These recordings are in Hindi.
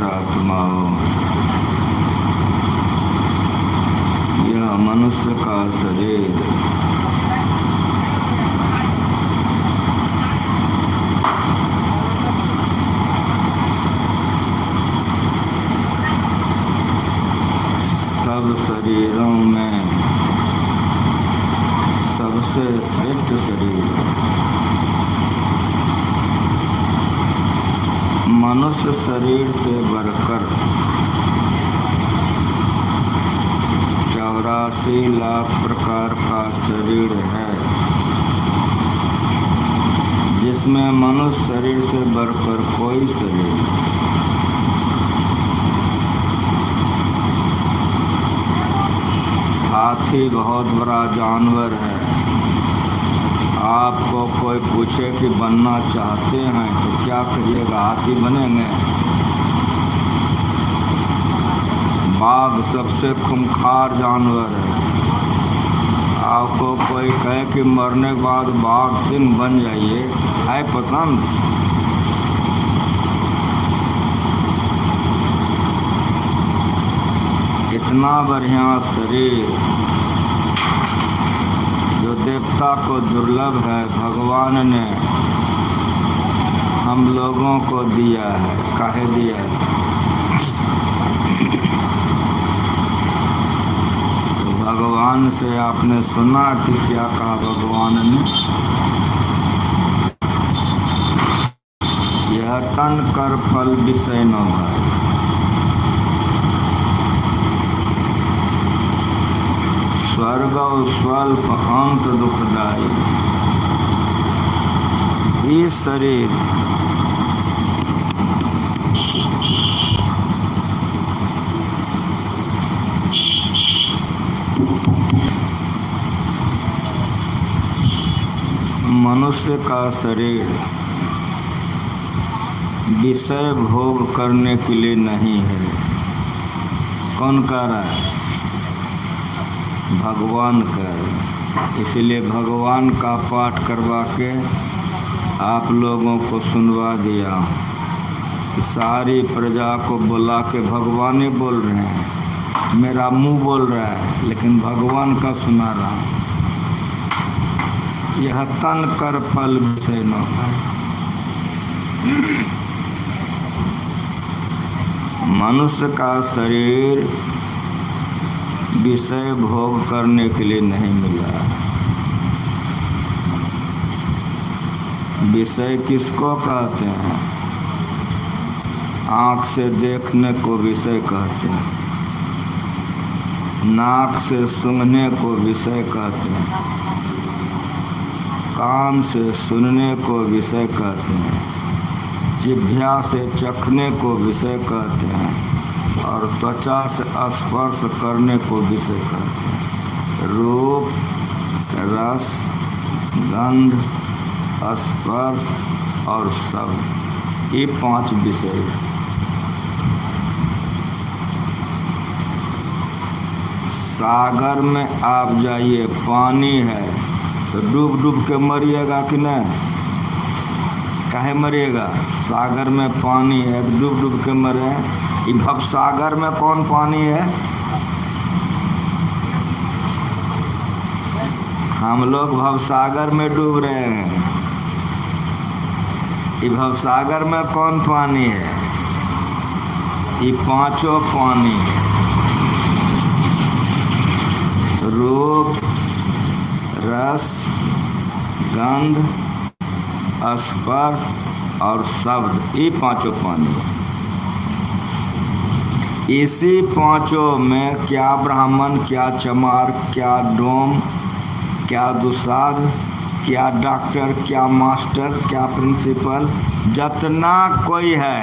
पवित्र आत्माओं, यह मनुष्य का शरीर सब शरीरों में सबसे श्रेष्ठ शरीर है। मनुष्य शरीर से बढ़कर 84 लाख प्रकार का शरीर है, जिसमें मनुष्य शरीर से बढ़कर कोई शरीर नहीं। हाथी बहुत बड़ा जानवर है। आपको कोई पूछे कि बनना चाहते हैं तो क्या करिएगा? हाथी बनेंगे? बाघ सबसे खूंखार जानवर है। आपको कोई कहे कि मरने के बाद बाघ सिंह बन जाइए, है पसंद? इतना बढ़िया शरीर जो देवता को दुर्लभ है, भगवान ने हम लोगों को दिया है। काहे दिया है? तो भगवान से आपने सुना कि क्या कहा भगवान ने? यह तन कर फल विषय न है। स्वर्ग और स्वल्प अंत दुखदाई। ये शरीर मनुष्य का शरीर विषय भोग करने के लिए नहीं है। कौन कह रहा है? भगवान कर। इसलिए भगवान का पाठ करवा के आप लोगों को सुनवा दिया कि सारी प्रजा को बुला के भगवान ही बोल रहे हैं। मेरा मुंह बोल रहा है लेकिन भगवान का सुना रहा। यह तन कर फल विषय न है। मनुष्य का शरीर विषय भोग करने के लिए नहीं मिला। विषय किसको कहते हैं? आँख से देखने को विषय कहते हैं, नाक से सूंघने को विषय कहते हैं, कान से सुनने को विषय कहते हैं, जिह्वा से चखने को विषय कहते हैं और त्वचा से स्पर्श करने को विषय कहते हैं। रूप, रस, गंध, स्पर्श और शब्द, ये 5 विषय हैं। सागर में आप जाइए, पानी है तो डूब डूब के मरिएगा कि नहीं? काहे मरिएगा? सागर में पानी है, डूब डूब के मरे। ये भवसागर में कौन पानी है? हम लोग भवसागर में डूब रहे हैं। ये भवसागर में कौन पानी है? ये 5 पानी है। रूप, रस, गंध, स्पर्श और शब्द, ये 5 पानी। इसी 5 में क्या ब्राह्मण, क्या चमार, क्या डोम, क्या दुसाध, क्या डॉक्टर, क्या मास्टर, क्या प्रिंसिपल, जितना कोई है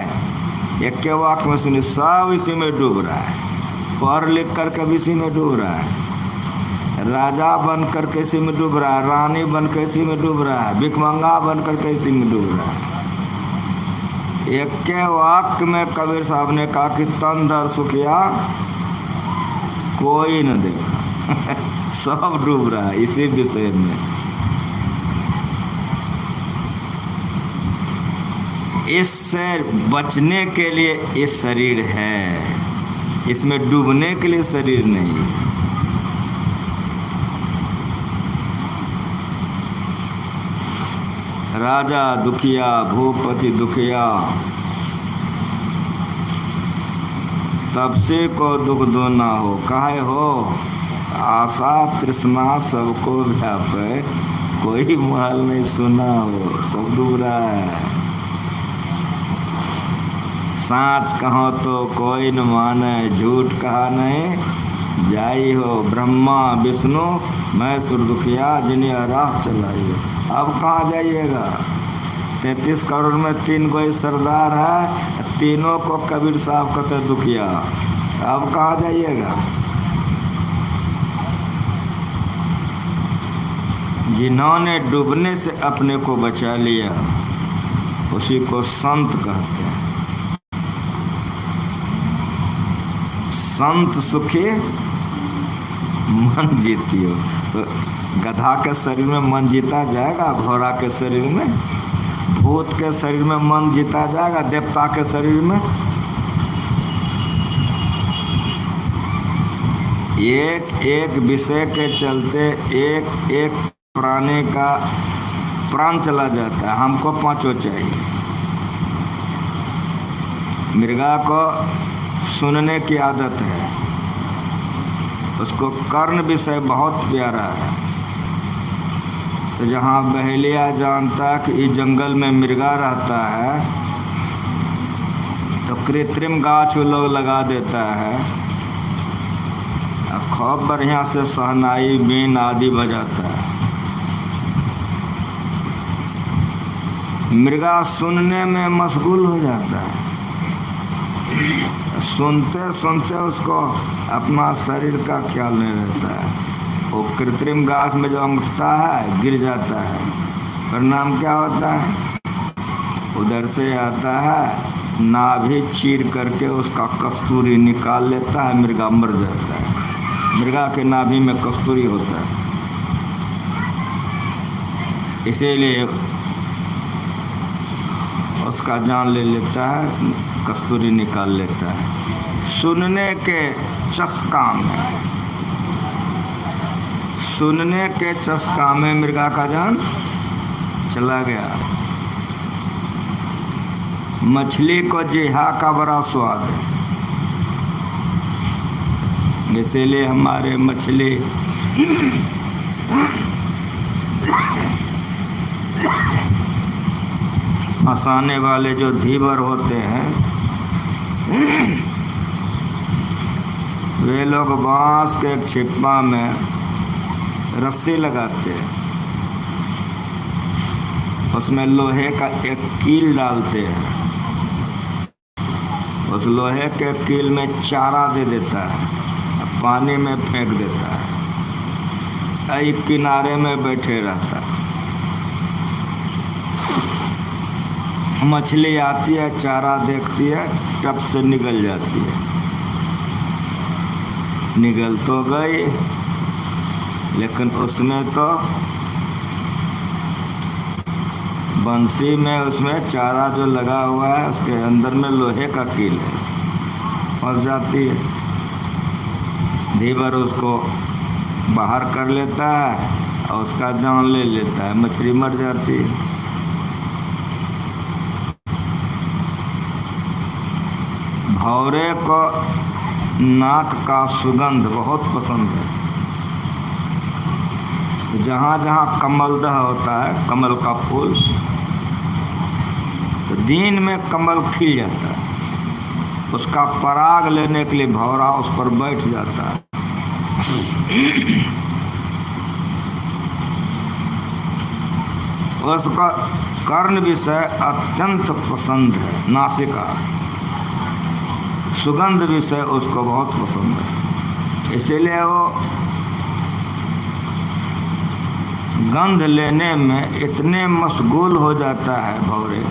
एक के वाक्य में सुनिए, सब इसी में डूब रहा है। पढ़ लिख कर के इसी में डूब रहा है। राजा बनकर के इसी में डूब रहा है, रानी बनकर इसी में डूब रहा है, भिखमंगा बनकर के इसी में डूब रहा है। एक के वाक्य में कबीर साहब ने कहा कि तन धर सुखिया कोई न देखा। सब डूब रहा है इसी विषय में। इससे बचने के लिए ये शरीर है, इसमें डूबने के लिए शरीर नहीं है। राजा दुखिया भूपति दुखिया, तब से को दुख दो ना हो। काहे हो? आशा तृष्णा सबको व्यापे, कोई महल नहीं सुना हो, सब डूब रहा है। साच कहो तो कोई न माने, झूठ कहा नहीं जाई हो। ब्रह्मा विष्णु मैं सुरदुखिया, जिन्हें राह चलाई। अब कहाँ जाइएगा? 33 करोड़ में 3 कोई सरदार है, तीनों को कबीर साहब कहते दुखिया। अब कहाँ जाइएगा? जिन्होंने डूबने से अपने को बचा लिया उसी को संत कहते हैं। संत सुखी मन जीतियो। तो गधा के शरीर में मन जीता जाएगा, घोड़ा के शरीर में, भूत के शरीर में मन जीता जाएगा, देवता के शरीर में। एक एक विषय के चलते एक एक प्राणी का प्राण चला जाता है। हमको 5 चाहिए। मृगा को सुनने की आदत है, उसको कर्ण विषय बहुत प्यारा है। तो जहाँ बहेलिया जानता कि इस जंगल में मृगा रहता है तो कृत्रिम गाछ वो लोग लगा देता है, खूब बढ़िया से सहनाई बीन आदि बजाता है। मृगा सुनने में मशगूल हो जाता है, सुनते सुनते उसको अपना शरीर का ख्याल नहीं रहता है। वो कृत्रिम गाछ में जो अंगूठता है गिर जाता है, परिणाम क्या होता है? उधर से आता है, नाभि चीर करके उसका कस्तूरी निकाल लेता है, मृगा मर जाता है। मृगा के नाभि में कस्तूरी होता है, इसीलिए उसका जान ले लेता है, कस्तूरी निकाल लेता है। सुनने के चस्का में, सुनने के चस्का में मृगा का जान चला गया। मछली को जिहा का बड़ा स्वाद है, इसीलिए हमारे मछली फंसाने वाले जो धीवर होते हैं वे लोग बांस के एक छिप्पा में रस्सी लगाते हैं, उसमें लोहे का एक कील डालते हैं, उस लोहे के कील में चारा दे देता है, पानी में फेंक देता है, एक किनारे में बैठे रहता है। मछली आती है, चारा देखती है, टप से निकल जाती है। निकल तो गई, लेकिन उसमें तो बंसी में उसमें चारा जो लगा हुआ है उसके अंदर में लोहे का कील है, फंस जाती है। धीवर उसको बाहर कर लेता है और उसका जान ले लेता है, मछली मर जाती है। भौरे को नाक का सुगंध बहुत पसंद है। जहाँ जहाँ कमलदह होता है, कमल का फूल, तो दिन में कमल खिल जाता है, उसका पराग लेने के लिए भौरा उस पर बैठ जाता है। उसका कर्ण विषय अत्यंत पसंद है, नासिका सुगंध विषय उसको बहुत पसंद है, इसीलिए वो गंध लेने में इतने मशगूल हो जाता है। भौरे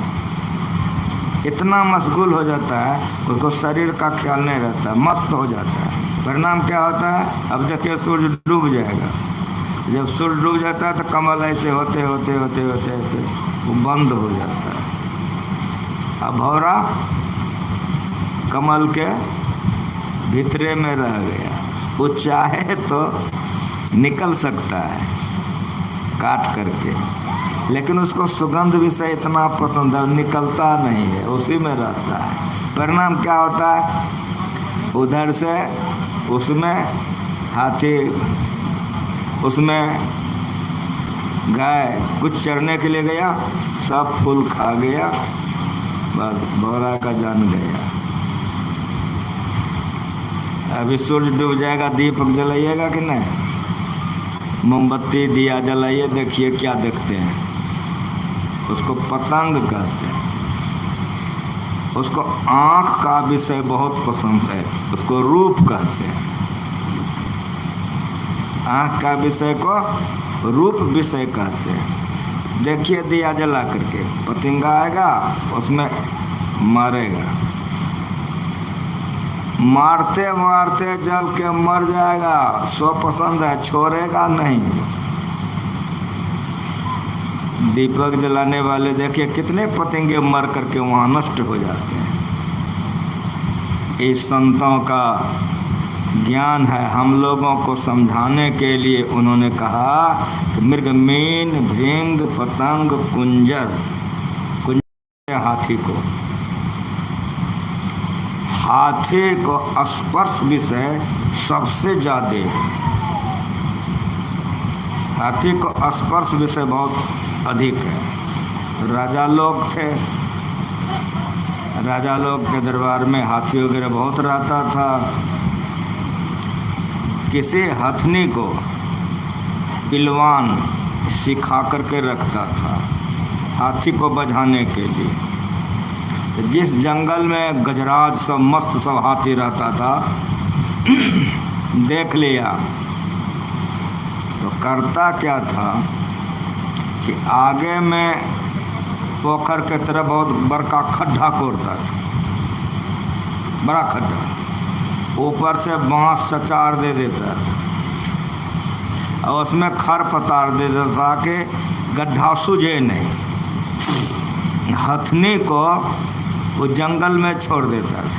इतना मशगूल हो जाता है, उसको शरीर का ख्याल नहीं रहता, मस्त हो जाता है। परिणाम क्या होता है? अब देखिए सूर्य डूब जाएगा, जब सूर्य डूब जाता है तो कमल ऐसे होते होते होते होते होते वो बंद हो जाता है। अब भौरा कमल के भीतरे में रह गया। वो चाहे तो निकल सकता है काट करके, लेकिन उसको सुगंध विषय इतना पसंद है, निकलता नहीं है, उसी में रहता है। परिणाम क्या होता है, उधर से उसमें हाथी, उसमें गाय कुछ चरने के लिए गया, सब फूल खा गया, बस भौरा का जान गया। अभी सूरज डूब जाएगा, दीपक जलाइएगा कि नहीं? मोमबत्ती दिया जलाइए, देखिए क्या देखते हैं। उसको पतंग कहते हैं। उसको आँख का विषय बहुत पसंद है, उसको रूप कहते हैं। आँख का विषय को रूप विषय कहते हैं। देखिए दिया जला करके, पतंगा आएगा उसमें मारेगा, मारते मारते जल के मर जाएगा। सो पसंद है, छोड़ेगा नहीं। दीपक जलाने वाले देखिए कितने पतंगे मर करके वहाँ नष्ट हो जाते हैं। इस संतों का ज्ञान है, हम लोगों को समझाने के लिए उन्होंने कहा कि मृग, मीन, भृंग, पतंग, कुंजर, हाथी को, हाथी को स्पर्श विषय सबसे ज्यादा, हाथी को स्पर्श विषय बहुत अधिक है। राजा लोग थे, राजा लोग के दरबार में हाथी वगैरह बहुत रहता था। किसी हथनी को पिलवान सिखा करके रखता था हाथी को बझाने के लिए। जिस जंगल में गजराज सब मस्त सब हाथी रहता था देख लिया तो करता क्या था कि आगे में पोखर के तरफ बहुत बड़का खड्डा कोरता था, बड़ा खड्डा, ऊपर से बांस चचार दे देता था और उसमें खर पतार दे देता था कि गड्ढा सूझे नहीं। हथनी को वो जंगल में छोड़ देता था।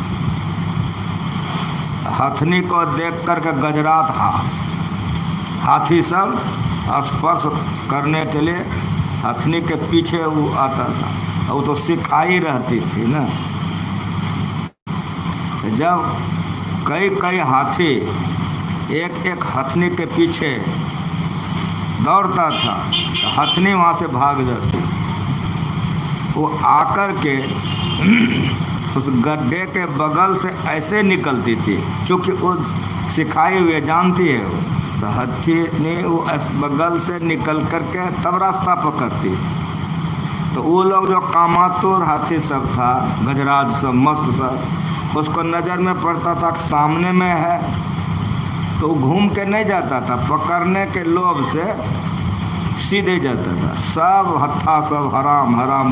हथनी को देख कर के गजरात हाथी सब स्पर्श करने के लिए हथनी के पीछे वो आता था, वो तो सिखाई रहती थी ना। जब कई कई हाथी एक एक हथनी के पीछे दौड़ता था तो हथनी वहाँ से भाग जाती। वो आकर के उस गड्ढे के बगल से ऐसे निकलती थी, क्योंकि वो सिखाई हुई जानती है वो, तो हथनी वो इस बगल से निकल करके तब रास्ता पकड़ती। तो वो लोग जो कामातुर हाथी सब था, गजराज सब मस्त सब, उसको नज़र में पड़ता था कि सामने में है तो घूम के नहीं जाता था, पकड़ने के लोभ से सीधे जाता था। सब हत्था सब हराम हराम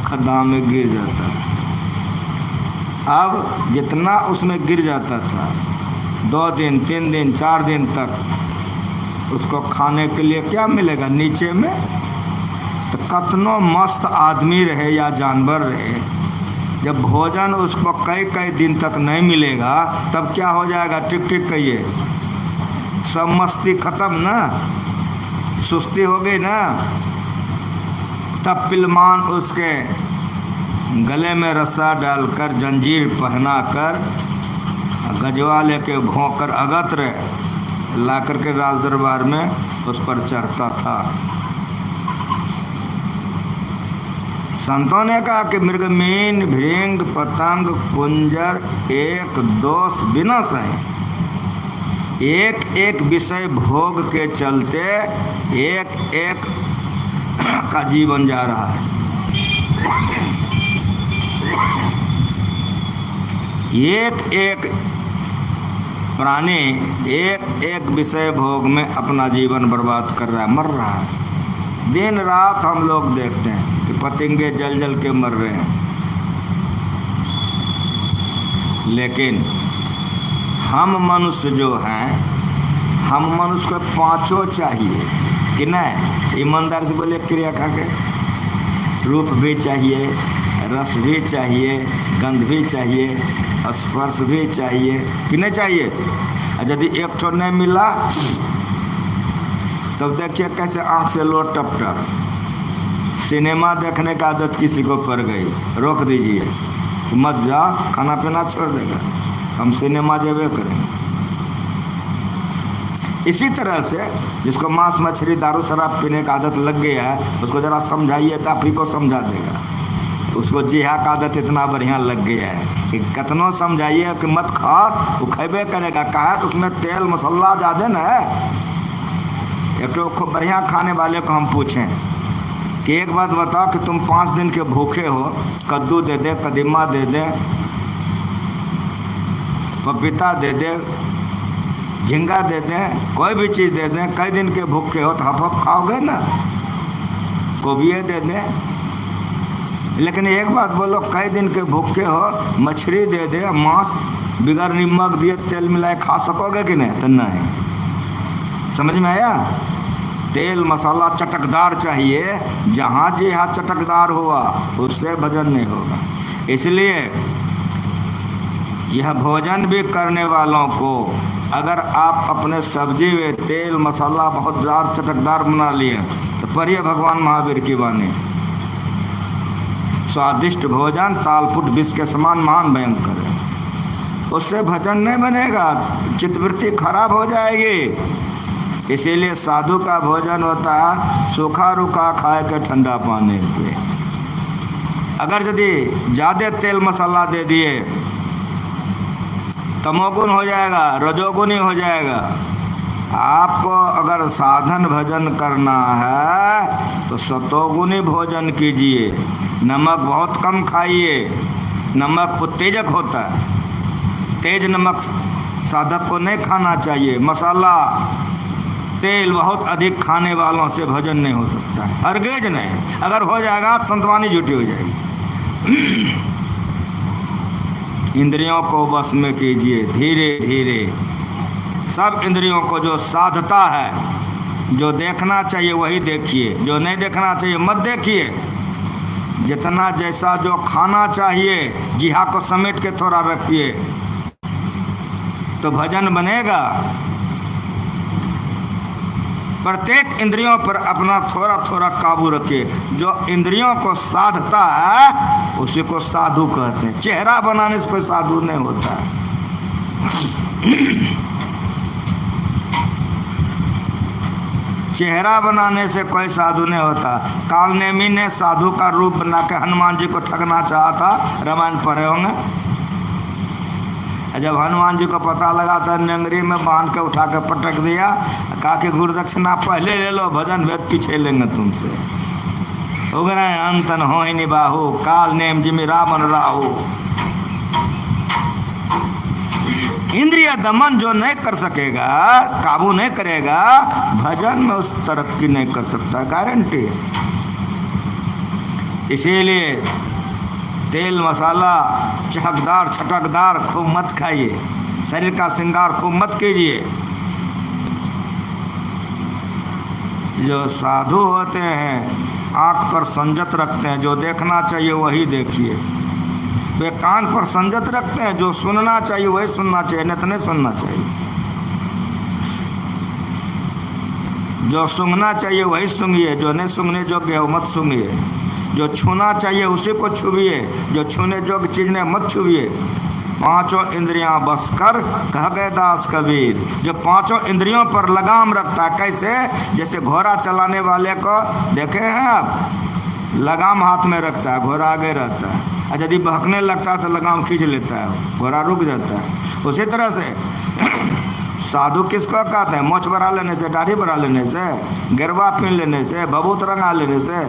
खड्डा में गिर जाता था। अब जितना उसमें गिर जाता था 2 दिन 3 दिन 4 दिन तक उसको खाने के लिए क्या मिलेगा नीचे में। तो कतनो मस्त आदमी रहे या जानवर रहे, जब भोजन उसको कई कई दिन तक नहीं मिलेगा तब क्या हो जाएगा, टिक टिक कहिए, सब मस्ती खत्म ना, सुस्ती हो गई ना। तब पिलमान उसके गले में रस्सा डालकर जंजीर पहनाकर गजवा लेके भौंकर अगत्र ला करके राज दरबार में उस पर चढ़ता था। संतों ने कहा कि मृग, मीन, भृंग, पतंग, कुंजर एक दोष विनाश है। एक एक विषय भोग के चलते एक एक का जीवन जा रहा है। एक एक प्राणी एक एक विषय भोग में अपना जीवन बर्बाद कर रहा है, मर रहा है। दिन रात हम लोग देखते हैं कि पतंगे जल जल के मर रहे हैं, लेकिन हम मनुष्य जो हैं, हम मनुष्य को 5 चाहिए कि नहीं? ईमानदार से बोले, क्रिया खा के रूप भी चाहिए, रस भी चाहिए, गंध भी चाहिए, स्पर्श भी चाहिए कि नहीं चाहिए। और यदि एक ठो नहीं मिला तब देखिए कैसे आंख से लो टप टप। सिनेमा देखने का आदत किसी को पड़ गई, रोक दीजिए, मत जाओ, खाना पीना छोड़ देगा, हम सिनेमा जेबे करेंगे। इसी तरह से जिसको मांस मछली दारू शराब पीने का आदत लग गया है, उसको ज़रा समझाइए तो आप ही को समझा देगा। उसको जिहा का आदत इतना बढ़िया लग गया है कि कतनो समझाइए कि मत खाओ, वो खेबे करेगा। कहा तो उसमें तेल मसाला ज़्यादा न है। एक तो खूब बढ़िया खाने वाले को हम पूछें कि एक बात बताओ कि तुम 5 दिन के भूखे हो, कद्दू दे दे, कदीमा दे दे, पपीता दे दे, झींगा दे दें, कोई भी चीज़ दे दें, कई दिन के भूखे हो तो हफ खाओगे ना। गोभी दे दें, लेकिन एक बात बोलो, कई दिन के भूखे हो, मछली दे दे, मांस बिगर नमक दिए तेल मिलाए खा सकोगे कि नहीं? तो नहीं। समझ में आया? तेल मसाला चटकदार चाहिए, जहाँ जहाँ चटकदार हुआ उससे भजन नहीं होगा। इसलिए यह भोजन भी करने वालों को अगर आप अपने सब्जी में तेल मसाला बहुत ज़्यादा चटकदार बना लिए तो पढ़िए भगवान महावीर की वाणी, स्वादिष्ट भोजन तालपुट विष के समान महान भयंकर है। उससे भजन नहीं बनेगा, चित्तवृत्ति खराब हो जाएगी। इसीलिए साधु का भोजन होता है सूखा रुखा खाए के ठंडा पानी पे। अगर यदि ज़्यादा तेल मसाला दे दिए तमोगुण हो जाएगा, रजोगुणी हो जाएगा। आपको अगर साधन भजन करना है तो सतोगुणी भोजन कीजिए, नमक बहुत कम खाइए। नमक उत्तेजक होता है, तेज नमक साधक को नहीं खाना चाहिए। मसाला तेल बहुत अधिक खाने वालों से भजन नहीं हो सकता है, हरगिज नहीं। अगर हो जाएगा तो संतवानी झूठी हो जाएगी। इंद्रियों को बस में कीजिए धीरे धीरे। सब इंद्रियों को जो साधता है, जो देखना चाहिए वही देखिए, जो नहीं देखना चाहिए मत देखिए। जितना जैसा जो खाना चाहिए जिहा को समेट के थोड़ा रखिए तो भजन बनेगा। प्रत्येक इंद्रियों पर अपना थोड़ा थोड़ा काबू रखिए। जो इंद्रियों को साधता है उसी को साधु कहते हैं। चेहरा बनाने से कोई साधु नहीं होता है। चेहरा बनाने से कोई साधु नहीं होता। कालनेमी ने साधु का रूप बना के हनुमान जी को ठगना चाहा था, रामायण पढ़े होंगे। जब हनुमान जी को पता लगा तो नंगरी में बांध के उठा के पटक दिया, कहा कि गुरुदक्षिणा पहले ले लो, भजन भेद पीछे लेंगे तुमसे। उगरे अंतन हो ही निबाहु, काल नेम जिमि रावण राहु। इंद्रिय दमन जो नहीं कर सकेगा, काबू नहीं करेगा, भजन में उस तरक्की नहीं कर सकता, गारंटी। इसीलिए तेल मसाला चहकदार छटकदार खूब मत खाइए, शरीर का श्रृंगार खूब मत कीजिए। जो साधु होते हैं आँख पर संजत रखते हैं, जो देखना चाहिए वही देखिए। वे कान पर संजत रखते हैं, जो सुनना चाहिए वही सुनना चाहिए, नहीं तो नहीं सुनना चाहिए। जो सूंघना चाहिए वही सूंघिए, जो नहीं सूंघने योग्य है वो मत सूंघिए। जो छूना चाहिए उसी को छुइए, जो छूने योग्य चीज़ ने मत छुइए। पांचों इंद्रियां बस कर कह गए दास कबीर। जो पांचों इंद्रियों पर लगाम रखता है, कैसे? जैसे घोड़ा चलाने वाले को देखे हैं आप, लगाम हाथ में रखता है, घोड़ा आगे रहता है, और यदि बहकने लगता है तो लगाम खींच लेता है, घोड़ा रुक जाता है। उसी तरह से साधु किसको कहते हैं? मोछ बढ़ा लेने से, दाढ़ी बढ़ा लेने से, गिरवा पहन लेने से, भभूत रंगा लेने से।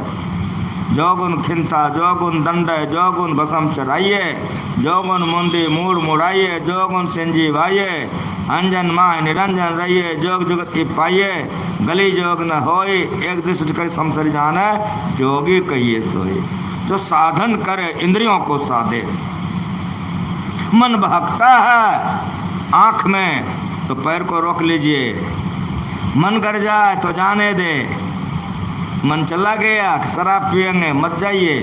जो गुण खिंता, जो गुण दंडय, जो गुण भसम चराइए, जो गुण मुंदी मूड मुड़ाइए, जो गुण सिंजी भाइये, अंजन माह निरंजन रहिए, जोग जुगति पाइए, गली जोग न होई, एक दृष्टि कर समसर जाने, जोगी कहिए सोई। जो साधन करे, इंद्रियों को साधे। मन बहकता है आँख में तो पैर को रोक लीजिए, मन कर जाए तो जाने दे। मन चला गया शराब पिएंगे मत जाइए,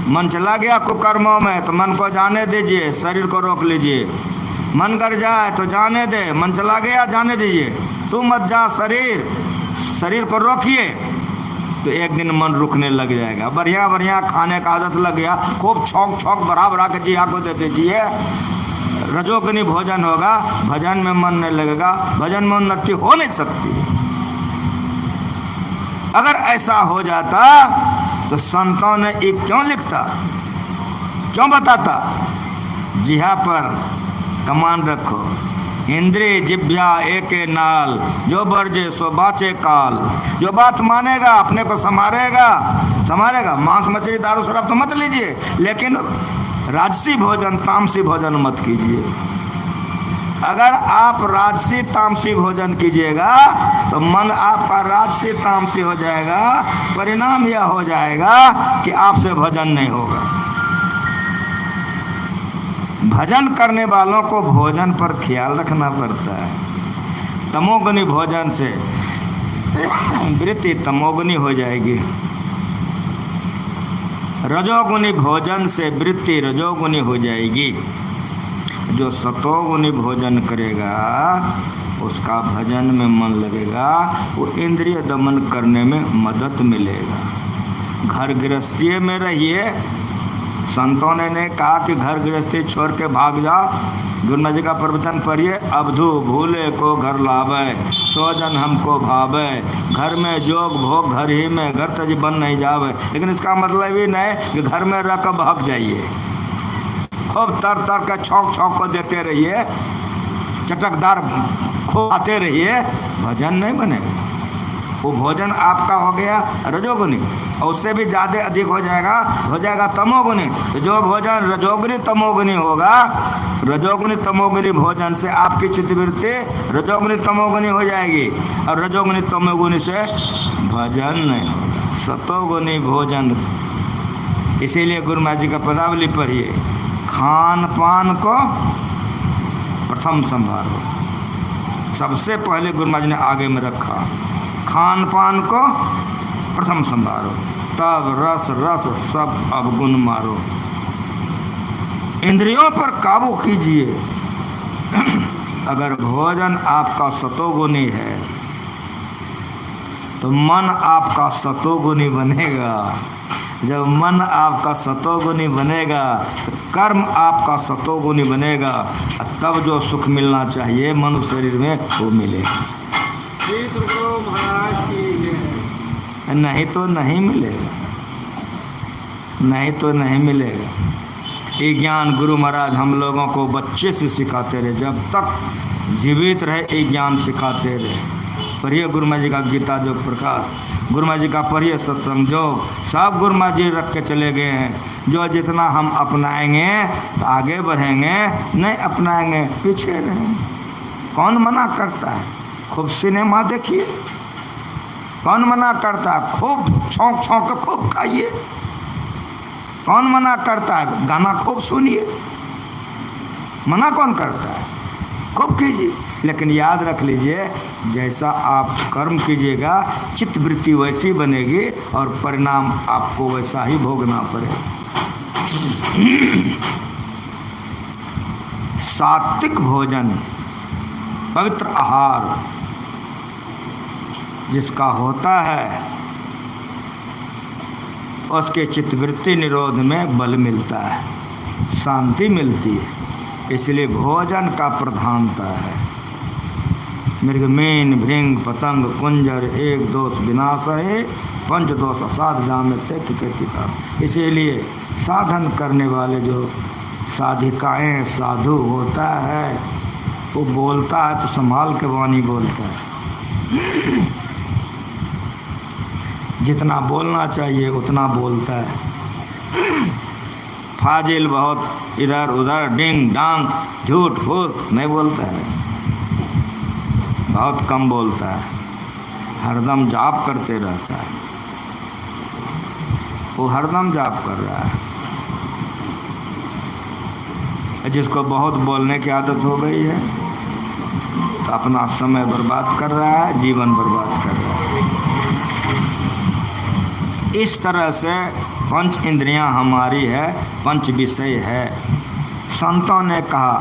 मन चला गया कुकर्मों में तो मन को जाने दीजिए, शरीर को रोक लीजिए। मन कर जाए तो जाने दे, मन चला गया जाने दीजिए। तू मत जा शरीर को रोकिए, तो एक दिन मन रुकने लग जाएगा। बढ़िया बढ़िया खाने का आदत लग गया, खूब छौक बढ़ा बढ़ा के जिया को दे दीजिए, रजोगुनी भोजन होगा, भजन में मन नहीं लगेगा, भजन में उन्नति हो नहीं सकती। अगर ऐसा हो जाता तो संतों ने ये क्यों लिखता, क्यों बताता? जिहा पर कमान रखो, इंद्रिय जिभ्या एके नाल, जो बरजे सो बाचे काल। जो बात मानेगा अपने को संभालेगा। मांस मछली दारू शराब तो मत लीजिए, लेकिन राजसी भोजन तामसी भोजन मत कीजिए। अगर आप राजसी तामसी भोजन कीजिएगा तो मन आपका राजसी तामसी हो जाएगा। परिणाम यह हो जाएगा कि आपसे भजन नहीं होगा। भजन करने वालों को भोजन पर ख्याल रखना पड़ता है। तमोगुनी भोजन से वृत्ति तमोगुनी हो जाएगी, रजोगुनी भोजन से वृत्ति रजोगुनी हो जाएगी। जो सतोगुनी भोजन करेगा उसका भजन में मन लगेगा, वो इंद्रिय दमन करने में मदद मिलेगा। घर गृहस्थी में रहिए। संतों ने नहीं कहा कि घर गृहस्थी छोड़ के भाग जाओ। गुरुनाथ जी का प्रवचन पढ़िए, अवधू भूले को घर लावे, सोजन हमको भावे, घर में जोग भोग घर ही में, घर तज बन नहीं जावे। लेकिन इसका मतलब ही नहीं कि घर में रह कर भाग जाइए। खूब तर के छौक को देते रहिए, चटकदार खूब आते रहिए, भजन नहीं बनेगा। वो भोजन आपका हो गया रजोगुनी, और उससे भी ज़्यादा अधिक हो जाएगा तमोगुनी। तो जो भोजन रजोगुनी तमोगुनी होगा, रजोगुनी तमोगुनी भोजन से आपकी चित्तवृत्ति रजोगुनी तमोगुनी हो जाएगी, और रजोगुनी तमोगुनी से भजन नहीं होगा। सतोगुनी भोजन, इसीलिए गुरु महाराज जी का पदावली पढ़िए, खान पान को प्रथम संभालो। सबसे पहले गुरु महाराज ने आगे में रखा, खान पान को प्रथम संभालो, तब रस सब अवगुण मारो। इंद्रियों पर काबू कीजिए। अगर भोजन आपका सतोगुनी है तो मन आपका सतोगुनी बनेगा। जब मन आपका सतोगुनी बनेगा तो कर्म आपका सतोगुनी बनेगा, तब जो सुख मिलना चाहिए मनुष्य शरीर में वो मिलेगा। नहीं तो नहीं मिलेगा। ये ज्ञान गुरु महाराज हम लोगों को बच्चे से सिखाते रहे, जब तक जीवित रहे ये ज्ञान सिखाते रहे। पढ़िए गुरु महाराज जी का गीता जो प्रकाश, गुरु महाराज जी का पढ़िए सत्संग जो, सब गुरु महाराज जी रख के चले गए हैं। जो जितना हम अपनाएंगे तो आगे बढ़ेंगे, नहीं अपनाएंगे पीछे रहेंगे। कौन मना करता है? खूब सिनेमा देखिए। कौन मना करता है? खूब छौंक के खूब खाइए। कौन मना करता है? गाना खूब सुनिए। मना कौन करता है? खूब कीजिए। लेकिन याद रख लीजिए, जैसा आप कर्म कीजिएगा चित्तवृत्ति वैसी बनेगी और परिणाम आपको वैसा ही भोगना पड़ेगा। सात्विक भोजन, पवित्र आहार जिसका होता है उसके चित्तवृत्ति निरोध में बल मिलता है, शांति मिलती है। इसलिए भोजन का प्रधानता है। मृग मीन भृंग पतंग कुंजर एक दोष विनाश है, पंच दोष असाध जामते किता। इसीलिए साधन करने वाले जो साधिकाएं साधु होता है वो बोलता है तो संभाल के वाणी बोलता है। जितना बोलना चाहिए उतना बोलता है। फाजिल बहुत इधर उधर डिंग डांग झूठ फूस नहीं बोलता है, बहुत कम बोलता है, हरदम जाप करते रहता है। वो हरदम जाप कर रहा है। जिसको बहुत बोलने की आदत हो गई है तो अपना समय बर्बाद कर रहा है, जीवन बर्बाद कर रहा है। इस तरह से पंच इंद्रियां हमारी है, पंच विषय है। संतों ने कहा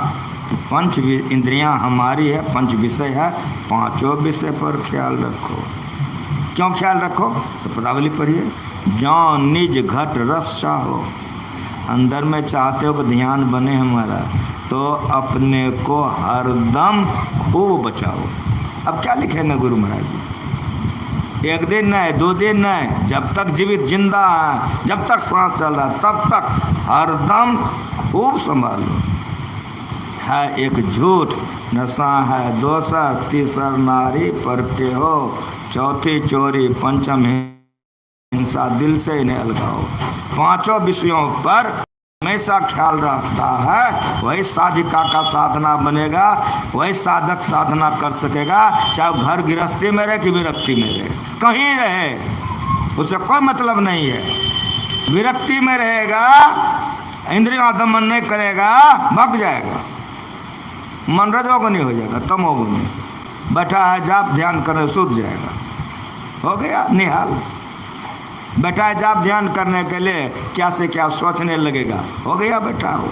कि पंच इंद्रियां हमारी है, पंच विषय है, पांचों विषय पर ख्याल रखो। क्यों ख्याल रखो? तो पदावली पढ़िए। जौ निज घट रस चाहो, अंदर में चाहते हो कि ध्यान बने हमारा, तो अपने को हरदम खूब बचाओ। अब क्या लिखेंगे गुरु महाराज जी? एक दिन नहीं, 2 दिन नहीं, जब तक जीवित जिंदा है, जब तक सांस चल रहा तब तक हरदम खूब संभालो। है एक झूठ, नशा है दोसर, तीसर नारी पर के हो, चौथी चोरी, पंचम हिंसा, दिल से इन्हें अलगाओ। पांचों विषयों पर हमेशा ख्याल रखता है, वही साधिका का साधना बनेगा, वही साधक साधना कर सकेगा, चाहे वो घर गृहस्थी में रहे कि विरक्ति में रहे, कहीं रहे, उसे कोई मतलब नहीं है। विरक्ति में रहेगा, इंद्रियों दमन नहीं करेगा, भग जाएगा, मन रजोगुनी हो जाएगा, तमोगुनी। बैठा है जाप ध्यान करे, सूझ जाएगा, हो गया निहाल। बैठा है जाप ध्यान करने के लिए क्या से क्या सोचने लगेगा, हो गया बैठा हो,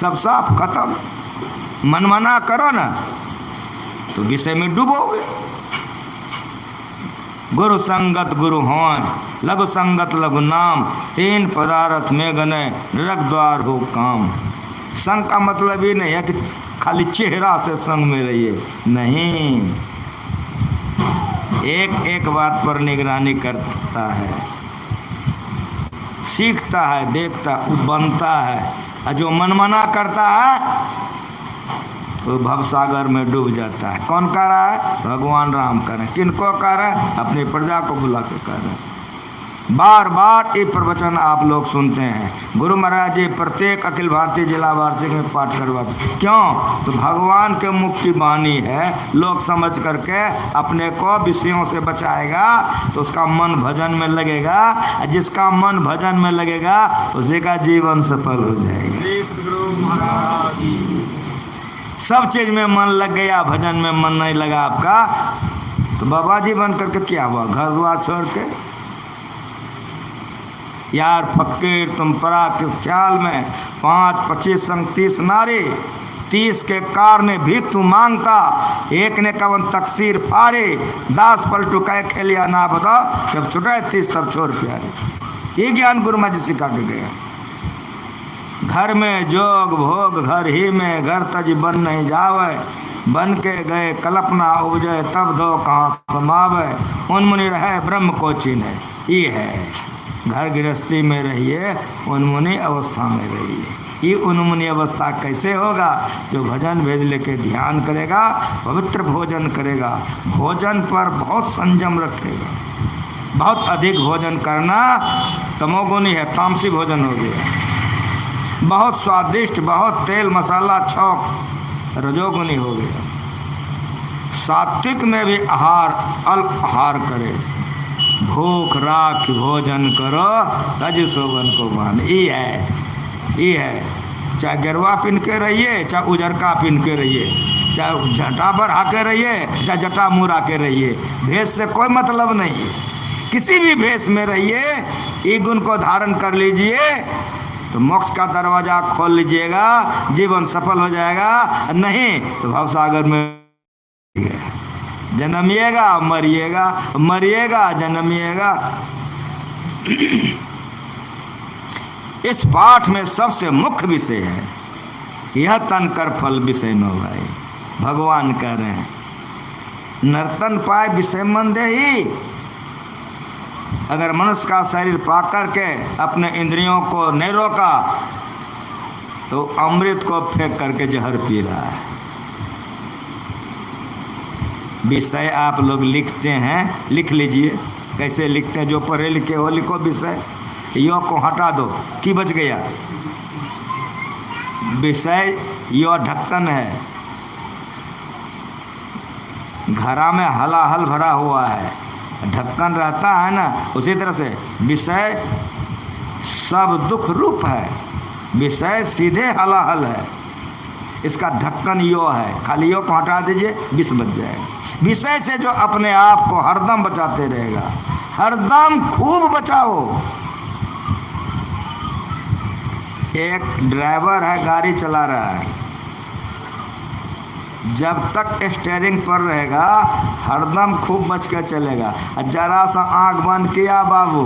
सब साफ खत्म। मनमाना करो ना तो विषय में डूबोगे। गुरु संगत गुरु हों, लघु संगत लघु नाम, 3 पदार्थ में गने, नरक द्वार हो काम। संग का मतलब ही नहीं है कि खाली चेहरा से संग में रहिए, नहीं, एक एक बात पर निगरानी करता है, सीखता है, देखता, बनता है। और जो मनमाना करता है वो भवसागर में डूब जाता है। कौन कह रहा है? भगवान राम कह रहे हैं। किनको कह रहे हैं? अपनी प्रजा को बुला के कह रहे हैं। बार बार ये प्रवचन आप लोग सुनते हैं। गुरु महाराज जी प्रत्येक अखिल भारतीय जिला वार्षिक में पाठ करवाते। क्यों? तो भगवान के मुख की वाणी है, लोग समझ करके अपने को विषयों से बचाएगा तो उसका मन भजन में लगेगा। जिसका मन भजन में लगेगा उसी का जीवन सफल हो जाएगा। सब चीज में मन लग गया, भजन में मन नहीं लगा आपका, तो बाबा जी बन करके क्या हुआ? घर द्वार छोड़ के यार फकीर तुम परा किस ख्याल में, 5, 25 संग 30 नारी, 30 के कार ने भीख तू मांगता, एक ने कवन तकसीर फारे, 10 पलटू कह खेलिया ना बताओ, जब छुटे 30 तब छोड़ प्यारे। ये ज्ञान गुरु महाराज सिखा के गए। घर में जोग भोग घर ही में, घर तज बन नहीं जावे, बन के गए कल्पना उपजे, तब दो कहाँ समावे, उनमुनि रहे ब्रह्म को चिन्हे। ये है घर गृहस्थी में रहिए, उन्मुनि अवस्था में रहिए। ये उन्मुनि अवस्था कैसे होगा? जो भजन भेद लेके ध्यान करेगा, पवित्र भोजन करेगा, भोजन पर बहुत संयम रखेगा। बहुत अधिक भोजन करना तमोगुनी है, तामसी भोजन हो गया। बहुत स्वादिष्ट, बहुत तेल मसाला छौक रजोगुनी हो गया। सात्विक में भी आहार अल्प आहार करे, भूख राख भोजन करो, तज शोभन को मान। ये है चाहे गिरवा पिन के रहिए, चाहे उजरका पिन के रहिए, चाहे जटा पर आके रहिए, चाहे जटा मुँह आके रहिए, भेष से कोई मतलब नहीं है। किसी भी भेष में रहिए, ये गुण को धारण कर लीजिए तो मोक्ष का दरवाजा खोल लीजिएगा, जीवन सफल हो जाएगा। नहीं तो भवसागर में जन्मिएगा, मरिएगा, मरिएगा, जन्मिएगा। इस पाठ में सबसे मुख्य विषय है यह तन कर फल विषय न भाई। भगवान कह रहे हैं नर्तन पाए विषय मन दे ही। अगर मनुष्य का शरीर पा करके अपने इंद्रियों को नहीं रोका तो अमृत को फेंक करके जहर पी रहा है। विषय आप लोग लिखते हैं, लिख लीजिए। कैसे लिखते हैं? जो पढ़े लिखे हो लिखो विषय, यो को हटा दो कि बच गया। विषय यो ढक्कन है, घड़ा में हलाहल भरा हुआ है, ढक्कन रहता है ना, उसी तरह से विषय सब दुख रूप है। विषय सीधे हलाहल है, इसका ढक्कन यो है। खाली यो को हटा दीजिए, विष बच जाएगा। विषय से जो अपने आप को हरदम बचाते रहेगा, हरदम खूब बचाओ। एक ड्राइवर है, गाड़ी चला रहा है, जब तक स्टीयरिंग पर रहेगा हरदम खूब बच के चलेगा। जरा सा आंख बंद किया बाबू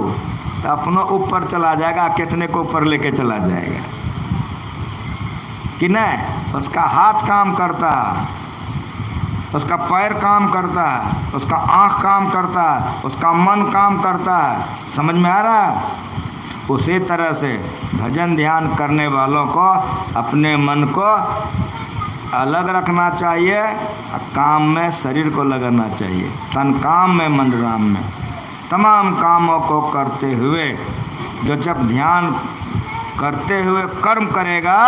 तो अपनों ऊपर चला जाएगा, कितने को ऊपर लेके चला जाएगा कि नहीं। उसका हाथ काम करता है, उसका पैर काम करता है, उसका आँख काम करता है, उसका मन काम करता है। समझ में आ रहा है? उसी तरह से भजन ध्यान करने वालों को अपने मन को अलग रखना चाहिए और काम में शरीर को लगाना चाहिए। तन काम में मन राम में। तमाम कामों को करते हुए जो जब ध्यान करते हुए कर्म करेगा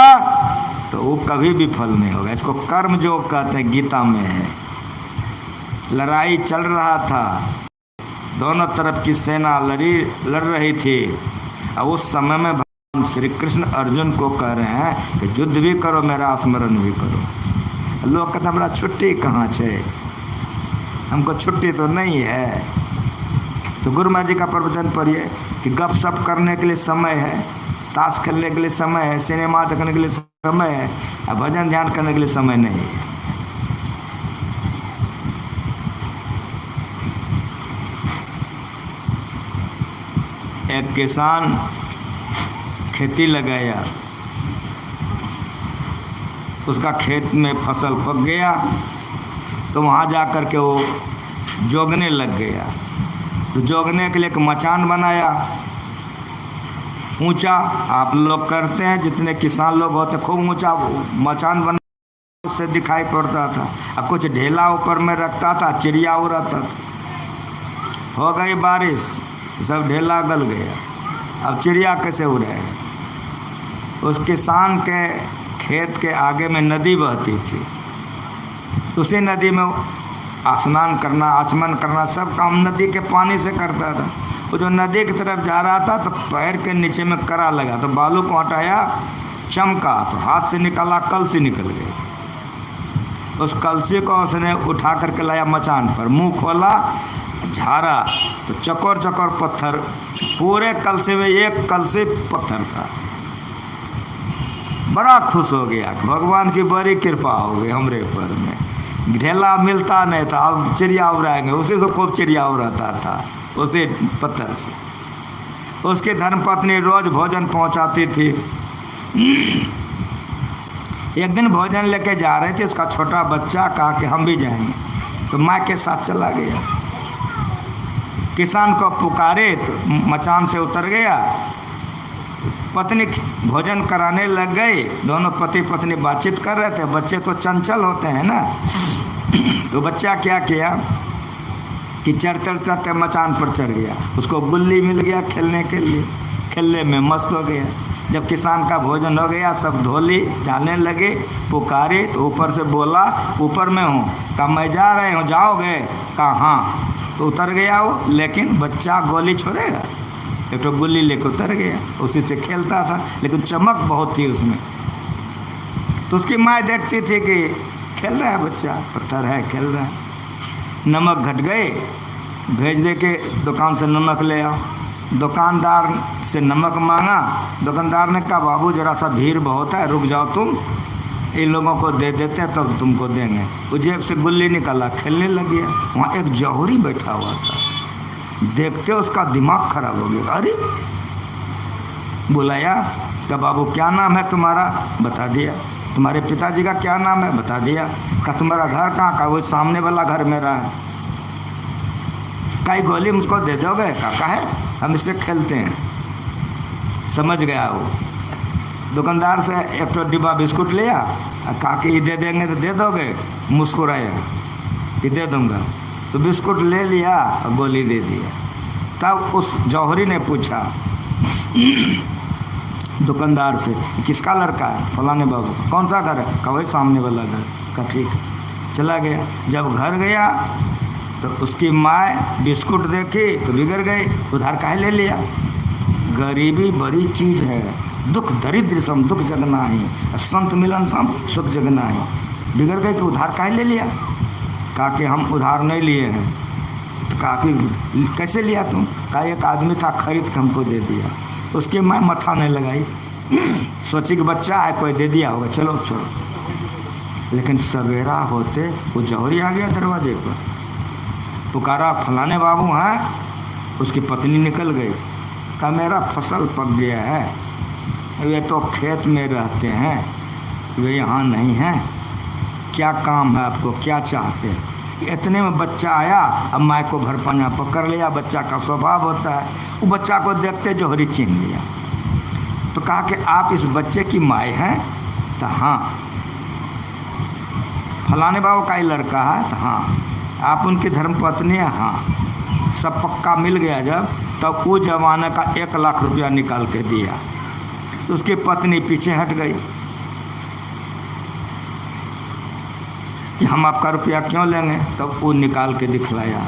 तो वो कभी विफल नहीं होगा। इसको कर्म जो कहते हैं, गीता में है। लड़ाई चल रहा था, दोनों तरफ की सेना लड़ रही थी, और उस समय में भगवान श्री कृष्ण अर्जुन को कह रहे हैं कि युद्ध भी करो, मेरा स्मरण भी करो। लोग कहते हमारा छुट्टी कहाँ है, हमको छुट्टी तो नहीं है। तो गुरु महाराज जी का प्रवचन पढ़िए कि गप सप करने के लिए समय है, ताश खेलने के लिए समय है, सिनेमा देखने के लिए समय है, और भजन ध्यान करने के लिए समय नहीं है। एक किसान खेती लगाया, उसका खेत में फसल पक गया तो वहाँ जा कर के वो जोगने लग गया। तो जोगने के लिए एक मचान बनाया ऊंचा। आप लोग करते हैं, जितने किसान लोग होते खूब ऊंचा मचान बना, उससे दिखाई पड़ता था। और कुछ ढेला ऊपर में रखता था, चिड़िया उड़ाता था। हो गई बारिश, सब ढेला गल गया, अब चिड़िया कैसे उड़ेगा। उस किसान के खेत के आगे में नदी बहती थी, उसी नदी में स्नान करना, आचमन करना, सब काम नदी के पानी से करता था। वो जो नदी की तरफ जा रहा था तो पैर के नीचे में करा लगा, तो बालू को हटाया, चमका, तो हाथ से निकाला, कलसी निकल गई। उस कलसी को उसने उठा करके लाया मचान पर, मुंह खोला, झाड़ा, तो चकोर चकोर पत्थर, पूरे कलसी में एक कलसी पत्थर था। बड़ा खुश हो गया, भगवान की बड़ी कृपा हो गई हमरे पर में। ढेला मिलता नहीं था, अब चिड़िया उड़ाएंगे, उसी से खूब चिड़िया उड़ाता था, उसी पत्थर से। उसकी धर्मपत्नी रोज भोजन पहुंचाती थी। एक दिन भोजन लेके जा रहे थे, उसका छोटा बच्चा कहा कि हम भी जाएंगे, तो माँ के साथ चला गया। किसान को पुकारे तो मचान से उतर गया, पत्नी भोजन कराने लग गई। दोनों पति पत्नी बातचीत कर रहे थे। बच्चे तो चंचल होते हैं ना, तो बच्चा क्या किया कि चढ़ते चढ़ते मचान पर चढ़ गया। उसको गुल्ली मिल गया खेलने के लिए, खेलने में मस्त हो गया। जब किसान का भोजन हो गया, सब धोली जाने लगे, पुकारे तो ऊपर से बोला, ऊपर में हूँ। कहा मैं जा रहे हूँ, जाओगे? कहा हाँ। तो उतर गया वो, लेकिन बच्चा गोली छोड़ेगा, एक तो गुल्ली लेकर उतर गया, उसी से खेलता था, लेकिन चमक बहुत थी उसमें। तो उसकी माँ देखती थी कि खेल रहा है बच्चा, पत्थर है, खेल रहा है। नमक घट गए, भेज दे के दुकान से नमक ले आओ। दुकानदार से नमक मांगा, दुकानदार ने कहा बाबू जरा सा भीड़ बहुत है, रुक जाओ तुम, इन लोगों को दे देते हैं तब तुमको देंगे। वो जेब से गुल्ली निकाला, खेलने लग गया। वहाँ एक जौहरी बैठा हुआ था, देखते उसका दिमाग खराब हो गया। अरे बुलाया, कहा बाबू क्या नाम है तुम्हारा? बता दिया। तुम्हारे पिताजी का क्या नाम है? बता दिया। कहा तुम्हारा घर कहाँ का? वो सामने वाला घर मेरा है। कई गोली मुझको दे दोगे? कहा है, हम इससे खेलते हैं। समझ गया वो। दुकानदार से एक तो डिब्बा बिस्कुट लिया, कहा कि ये दे देंगे तो दे दोगे? मुस्कुराया कि दे दूंगा। तो बिस्कुट ले लिया और गोली दे दिया। तब उस जौहरी ने पूछा दुकानदार से, किसका लड़का है? फलाने बाबू। कौन सा घर है? कहा वही सामने वाला घर। कहा ठीक। चला गया। जब घर गया तो उसकी माँ बिस्कुट देखी तो बिगड़ गई, उधार काहे ले लिया? गरीबी बड़ी चीज़ है, दुख दरिद्र सम दुख जगना ही, संत मिलन सम सुख जगना ही। बिगड़ गई कि उधार काहे ले लिया? कहा कि हम उधार नहीं लिए हैं। तो कहा कि कैसे लिया तुम? कहा एक आदमी था, खरीद के हमको दे दिया। उसके मैं मथा नहीं लगाई, सोची कि बच्चा है कोई दे दिया होगा, चलो छोड़ो। लेकिन सवेरा होते वो जौहरी आ गया दरवाजे पर, पुकारा फलाने बाबू हैं। उसकी पत्नी निकल गई, कहा मेरा फसल पक गया है, वे तो खेत में रहते हैं, वे यहाँ नहीं हैं, क्या काम है आपको, क्या चाहते हैं? इतने में बच्चा आया, अब माँ को भर पाना पकड़ लिया। बच्चा का स्वभाव होता है, वो बच्चा को देखते जौहरी छीन लिया। तो कहा कि आप इस बच्चे की माँ हैं? तो हाँ। फलाने बाबू का ही लड़का है? तो हाँ। आप उनकी धर्मपत्नी है? हाँ। सब पक्का मिल गया जब, तब वो जमाने का 1 लाख रुपया निकाल के दिया। तो उसकी पत्नी पीछे हट गई कि हम आपका रुपया क्यों लेंगे? तब वो निकाल के दिखलाया,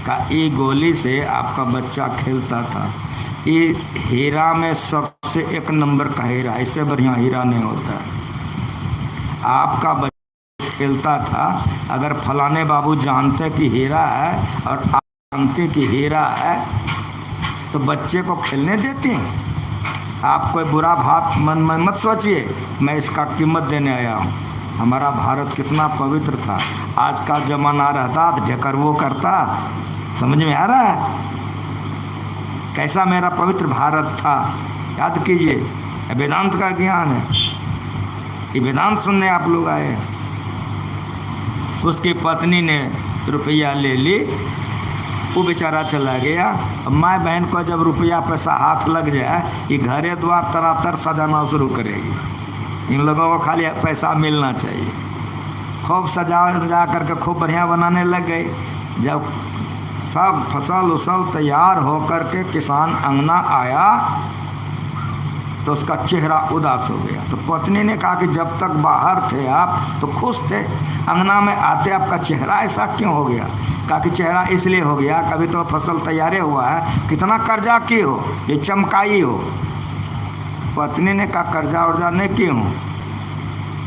कहा ये गोली से आपका बच्चा खेलता था, ये हीरा में सबसे 1 नंबर का हीरा, इससे बढ़िया हीरा नहीं होता। आपका बच्चा खेलता था, अगर फलाने बाबू जानते कि हीरा है और आप जानते कि हीरा है तो बच्चे को खेलने देते हैं? आप कोई बुरा भाव मन में मत सोचिए, मैं इसका कीमत देने आया हूँ। हमारा भारत कितना पवित्र था, आज का जमाना रहता तो ढेकर वो करता। समझ में आ रहा है कैसा मेरा पवित्र भारत था? याद कीजिए, वेदांत का ज्ञान है, ये वेदांत सुनने आप लोग आए। उसकी पत्नी ने रुपया ले ली, वो बेचारा चला गया। अब माँ बहन को जब रुपया पैसा हाथ लग जाए, ये घरे द्वार तरातर सजाना शुरू करेगी। इन लोगों को खाली पैसा मिलना चाहिए। खूब सजा करके खूब बढ़िया बनाने लग गए। जब सब फसल उसल तैयार होकर के किसान अंगना आया तो उसका चेहरा उदास हो गया। तो पत्नी ने कहा कि जब तक बाहर थे आप तो खुश थे, अंगना में आते आपका चेहरा ऐसा क्यों हो गया? कहा कि चेहरा इसलिए हो गया, कभी तो फसल तैयार हुआ है, कितना कर्जा की हो, ये चमकाई हो। पत्नी ने कहा कर्जा उर्जा नहीं की हूँ।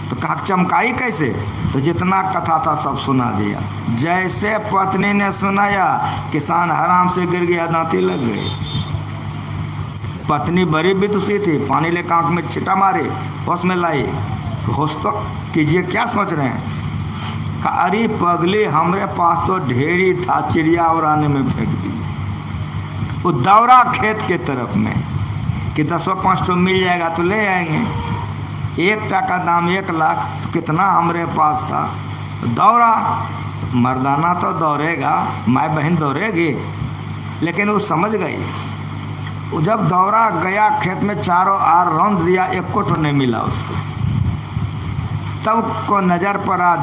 तो कहा चमकाई कैसे? तो जितना कथा था सब सुना दिया। जैसे पत्नी ने सुनाया, किसान हराम से गिर गया, दांती लग गई। पत्नी बड़ी विदुषी थी, पानी लेकर आँख में छिटा मारे, होश में लाई। होश तो कीजिए, क्या सोच रहे हैं? अरे पगली, हमरे पास तो ढेरी था, चिड़िया उड़ाने में फेंक दी। वो दौड़ा खेत के तरफ में कि 10-5 मिल जाएगा तो ले आएंगे। 1 टका दाम 1 लाख, तो कितना हमरे पास था। तो दौड़ा, मर्दाना तो दौड़ेगा, माँ बहन दौड़ेगी। लेकिन वो समझ गई। वो जब दौड़ा गया खेत में, चारों आर रौंद दिया, 1 को तो नहीं मिला उसको। तब को नज़र पड़ा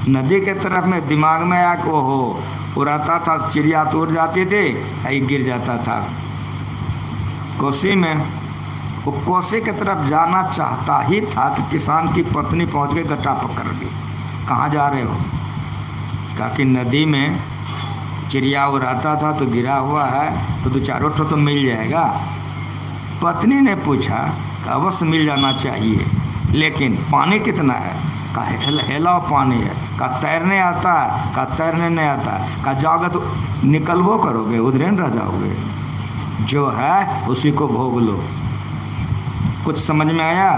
नदी के तरफ में, दिमाग में आया कि ओहो, उड़ाता था, चिड़िया तो उड़ जाती थी, यही गिर जाता था कोसी में। वो कोसी की तरफ जाना चाहता ही था कि किसान की पत्नी पहुंच गई, गट्टा पकड़ ली। कहाँ जा रहे हो? कहा कि नदी में चिड़िया उड़ाता था तो गिरा हुआ है, तो 2-4 ठो तो मिल जाएगा। पत्नी ने पूछा कि अवश्य मिल जाना चाहिए, लेकिन पानी कितना है? कहा हेलाव पानी है। कहा तैरने आता है? कहा तैरने नहीं आता है। कहा जाओगे तो निकलबो करोगे, उधरे रह जाओगे, जो है उसी को भोग लो। कुछ समझ में आया?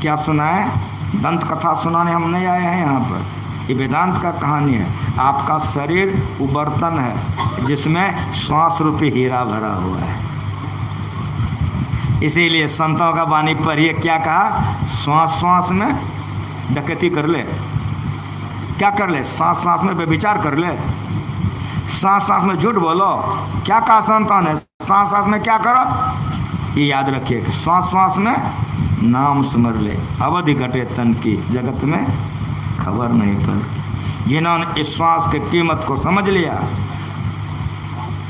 क्या सुना है? दंत कथा सुनाने हम नहीं आए हैं यहाँ पर, ये वेदांत का कहानी है। आपका शरीर वो बर्तन है जिसमें श्वास रूपी हीरा भरा हुआ है। इसीलिए संतों का वाणी पढ़िए, क्या कहा? श्वास श्वास में डकैती कर ले। क्या कर ले? सांस सांस में बेविचार कर ले, सांस सांस में झूठ बोलो। क्या कहा संतों ने? सांस सांस में क्या करो? ये याद रखिए कि श्वास श्वास में नाम सुमर ले, अवधि घटे तन की, जगत में खबर नहीं पड़। जिन्होंने इस श्वास की कीमत को समझ लिया,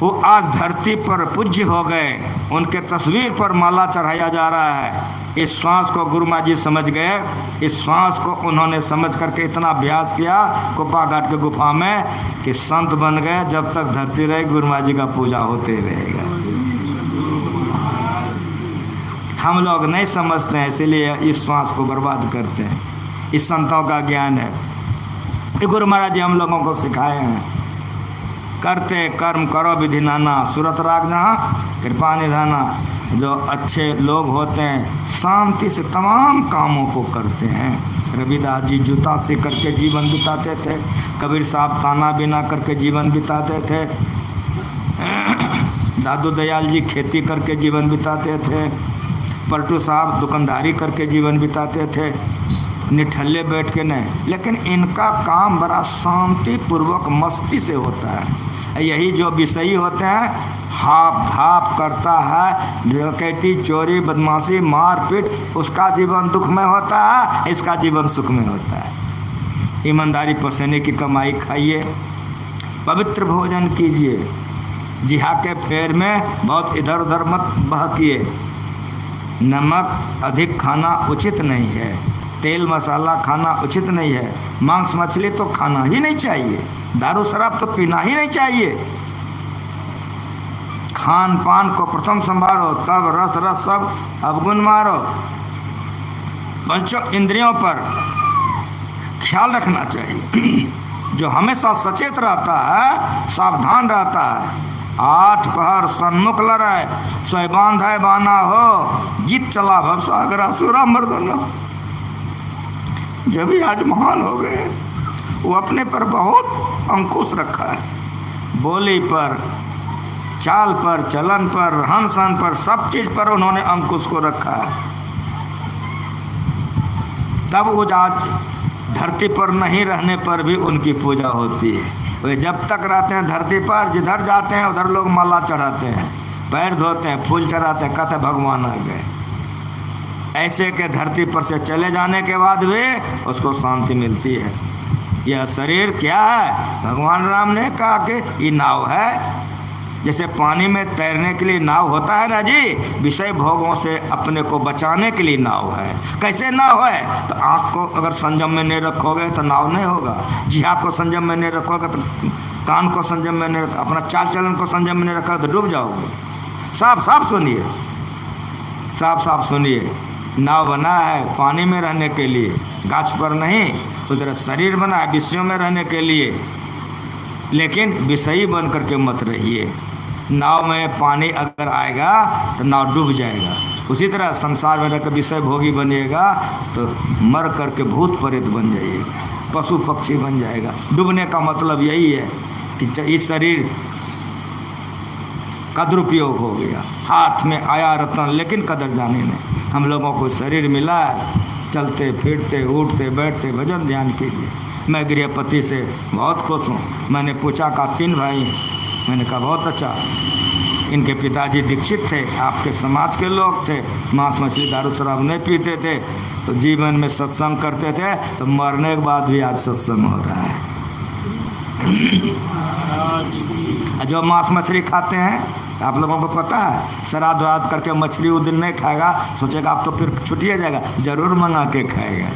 वो आज धरती पर पूज्य हो गए। उनके तस्वीर पर माला चढ़ाया जा रहा है। इस श्वास को गुरु माँ जी समझ गए। इस श्वास को उन्होंने समझ करके इतना अभ्यास किया कुप्पा घाट के गुफा में कि संत बन गए। जब तक धरती रहे गुरु माँ जी का पूजा होते रहेगा। हम लोग नहीं समझते हैं, इसीलिए इस श्वास को बर्बाद करते हैं। इस संतों का ज्ञान है, ये गुरु महाराज जी हम लोगों को सिखाए हैं। करते कर्म करो विधि नाना, सूरत राग जहाँ कृपा निधाना। जो अच्छे लोग होते हैं शांति से तमाम कामों को करते हैं। रविदास जी जूता सी करके जीवन बिताते थे, कबीर साहब ताना बिना करके जीवन बिताते थे, दादू दयाल जी खेती करके जीवन बिताते थे, पलटू साहब दुकानदारी करके जीवन बिताते थे, निठल्ले बैठ के नहीं। लेकिन इनका काम बड़ा शांति पूर्वक मस्ती से होता है। यही जो विषयी होते हैं हाप भाप करता है, डकैती चोरी बदमाशी मारपीट, उसका जीवन दुख में होता है, इसका जीवन सुख में होता है। ईमानदारी पसीने की कमाई खाइए, पवित्र भोजन कीजिए, जिहा के फेर में बहुत इधर उधर मत बहकिए। नमक अधिक खाना उचित नहीं है, तेल मसाला खाना उचित नहीं है, मांस मछली तो खाना ही नहीं चाहिए, दारू शराब तो पीना ही नहीं चाहिए। खान पान को प्रथम संभालो, तब रस रस सब अवगुण मारो। पंचों इंद्रियों पर ख्याल रखना चाहिए। जो हमेशा सचेत रहता है, सावधान रहता है, 8 पहर सन्मुख लड़ाए, सोई बांधे बाना हो, जीत चला भवसागर असुरा मर्दना। जब भी आज महान हो गए, वो अपने पर बहुत अंकुश रखा है। बोली पर, चाल पर, चलन पर, रहन सहन पर, सब चीज पर उन्होंने अंकुश को रखा है। तब वो आज धरती पर नहीं रहने पर भी उनकी पूजा होती है। वे जब तक रहते हैं धरती पर, जिधर जाते हैं उधर लोग माला चढ़ाते हैं, पैर धोते हैं, फूल चढ़ाते हैं, कहते भगवान आ गए। ऐसे के धरती पर से चले जाने के बाद भी उसको शांति मिलती है। यह शरीर क्या है? भगवान राम ने कहा कि ये नाव है। जैसे पानी में तैरने के लिए नाव होता है ना जी, विषय भोगों से अपने को बचाने के लिए नाव है। कैसे नाव है? तो आँख को अगर संयम में नहीं रखोगे तो नाव नहीं होगा, जिहा को संयम में नहीं रखोगे तो कान को संयम में नहीं रखोगे, अपना चाल चलन को संयम में नहीं रखोगे तो डूब जाओगे। साफ साफ सुनिए, साफ साफ सुनिए। नाव बना है पानी में रहने के लिए, गाछ पर नहीं। उधर शरीर बना है विषयों में रहने के लिए, लेकिन विषयी बन करके मत रहिए। नाव में पानी अगर आएगा तो नाव डूब जाएगा। उसी तरह संसार में रहकर विषय भोगी बनिएगा तो मर करके भूत प्रेत बन जाइएगा, पशु पक्षी बन जाएगा। डूबने का मतलब यही है कि इस शरीर का दुरुपयोग हो गया, हाथ में आया रतन लेकिन कदर जाने नहीं। हम लोगों को शरीर मिला है, चलते फिरते उठते बैठते भजन ध्यान कीजिए। मैं गृहपति से बहुत खुश हूँ। मैंने पूछा का 3 भाई हैं, मैंने कहा बहुत अच्छा। इनके पिताजी दीक्षित थे, आपके समाज के लोग थे, मांस मछली दारू शराब नहीं पीते थे, तो जीवन में सत्संग करते थे, तो मरने के बाद भी आज सत्संग हो रहा है। जो मांस मछली खाते हैं आप लोगों को पता है, श्राद्ध वाद करके मछली उस दिन नहीं खाएगा, सोचेगा आप तो फिर छुट्टिए जाएगा, जरूर मंगा के खाएगा।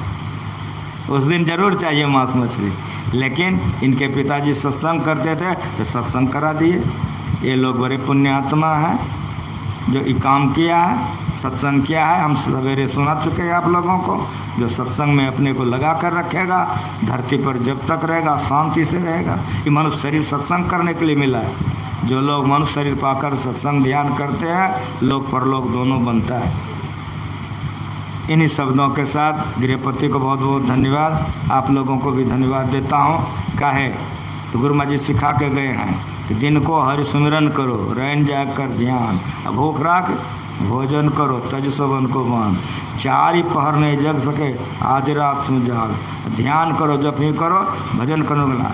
उस दिन जरूर चाहिए मांस मछली। लेकिन इनके पिताजी सत्संग करते थे तो सत्संग करा दिए। ये लोग बड़े पुण्यात्मा हैं जो ये काम किया है, सत्संग किया है। हम सवेरे सुना चुके हैं आप लोगों को। जो सत्संग में अपने को लगा कर रखेगा, धरती पर जब तक रहेगा शांति से रहेगा। ये मनुष्य शरीर सत्संग करने के लिए मिला है। जो लोग मनुष्य शरीर पाकर सत्संग ध्यान करते हैं, लोक परलोक दोनों बनता है। इन्हीं शब्दों के साथ गृहपति को बहुत बहुत धन्यवाद, आप लोगों को भी धन्यवाद देता हूँ। काहे तो गुरु माँ जी सिखा के गए हैं कि दिन को हरि सुमिरन करो, रैन जाग कर ध्यान, भूख राख भोजन करो, तज सबन को मान, 4 ही पहर नहीं जग सके, आधी रात में जाग, ध्यान करो, जप ही करो, भजन करो गला।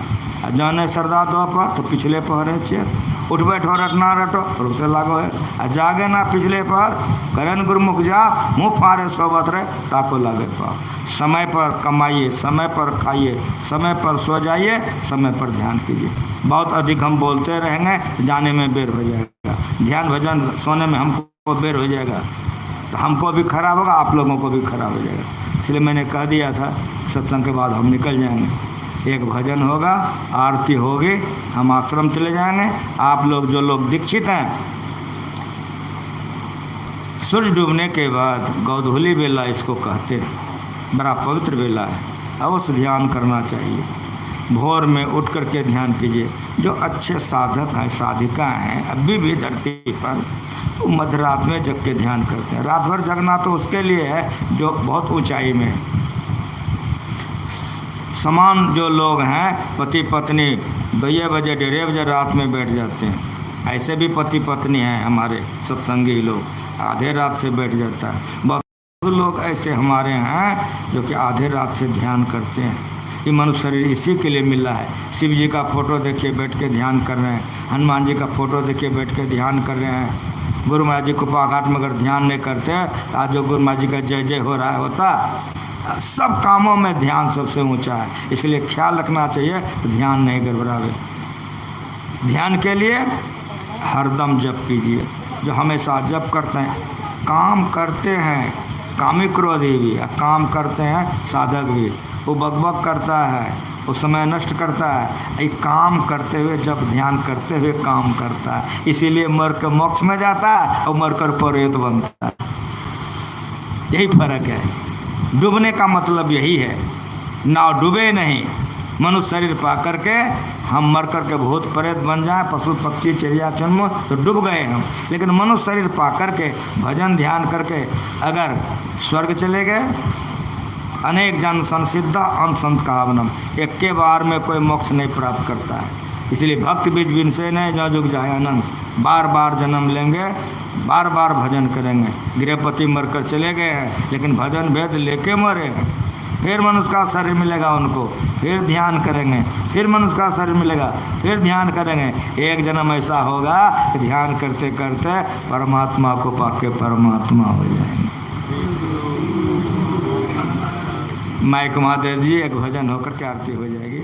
जाने सरदा दो पर तो पिछले पहर है चेत, उठ बैठो रटना रटो और उसे लागो है। जागे ना पिछले पहर, करन गुरुमुख जा, मुँह फाड़े सोबत रहे ताको लागे पाओ। समय पर कमाइए, समय पर खाइए, समय पर सो जाइए, समय पर ध्यान कीजिए। बहुत अधिक हम बोलते रहेंगे, जाने में बेर हो जाएगा, ध्यान भजन सोने में हमको बेर हो जाएगा, तो हमको भी खराब होगा, आप लोगों को भी खराब हो जाएगा। इसलिए मैंने कह दिया था सत्संग के बाद हम निकल जाएंगे, एक भजन होगा, आरती होगी, हम आश्रम चले जाएंगे। आप लोग जो लोग दीक्षित हैं, सूर्य डूबने के बाद गौधूली बेला इसको कहते हैं, बड़ा पवित्र बेला है, अवश्य ध्यान करना चाहिए। भोर में उठ करके ध्यान कीजिए। जो अच्छे साधक हैं, साधिका हैं अभी भी धरती पर, वो मध्यरात में जग के ध्यान करते हैं। रात भर जगना तो उसके लिए है जो बहुत ऊंचाई में। समान जो लोग हैं पति पत्नी 2 बजे 1:30 बजे रात में बैठ जाते हैं, ऐसे भी पति पत्नी हैं हमारे सत्संगी लोग, आधे रात से बैठ जाता है। बहुत लोग ऐसे हमारे हैं जो कि आधे रात से ध्यान करते हैं। ये मनुष्य शरीर इसी के लिए मिला है। शिव जी का फोटो देखिए बैठ के ध्यान कर रहे हैं, हनुमान जी का फोटो देखिए बैठ के ध्यान कर रहे हैं। गुरु महाराज जी कृपा घाट में अगर ध्यान नहीं करते तो आज जो गुरु महाराज जी का जय जय हो रहा है होता। सब कामों में ध्यान सबसे ऊंचा है, इसलिए ख्याल रखना चाहिए तो ध्यान नहीं गड़बड़ावे। ध्यान के लिए हरदम जप कीजिए। जो हमेशा जप करते हैं, काम करते हैं, कामी क्रोधी भी, काम करते हैं साधक भी। वो बकबक करता है, वो समय नष्ट करता है, ये काम करते हुए जब ध्यान करते हुए काम करता है, इसीलिए मर कर मोक्ष में जाता है और मर कर परेत बनता है। यही फर्क है। डूबने का मतलब यही है, नाव डूबे नहीं। मनुष्य शरीर पा करके हम मर करके भूत प्रेत बन जाए, पशु पक्षी चिड़िया चुनमुन तो डूब गए हम। लेकिन मनुष्य शरीर पा करके भजन ध्यान करके अगर स्वर्ग चले गए, अनेक जन संसिद्धा अनसंस्कावनम, एक के बार में कोई मोक्ष नहीं प्राप्त करता है। इसलिए भक्त बीज बिन से नहीं जो जुग जाए अनंत, बार बार जन्म लेंगे, बार बार भजन करेंगे। गृहपति मरकर चले गए हैं लेकिन भजन भेद लेके मरे हैं। फिर मनुष्य का शरीर मिलेगा उनको, फिर ध्यान करेंगे, फिर मनुष्य का शरीर मिलेगा, फिर ध्यान करेंगे। एक जन्म ऐसा होगा कि ध्यान करते करते परमात्मा को पाके परमात्मा हो जाएंगे। माइक महादेव जी एक भजन होकर के आरती हो जाएगी।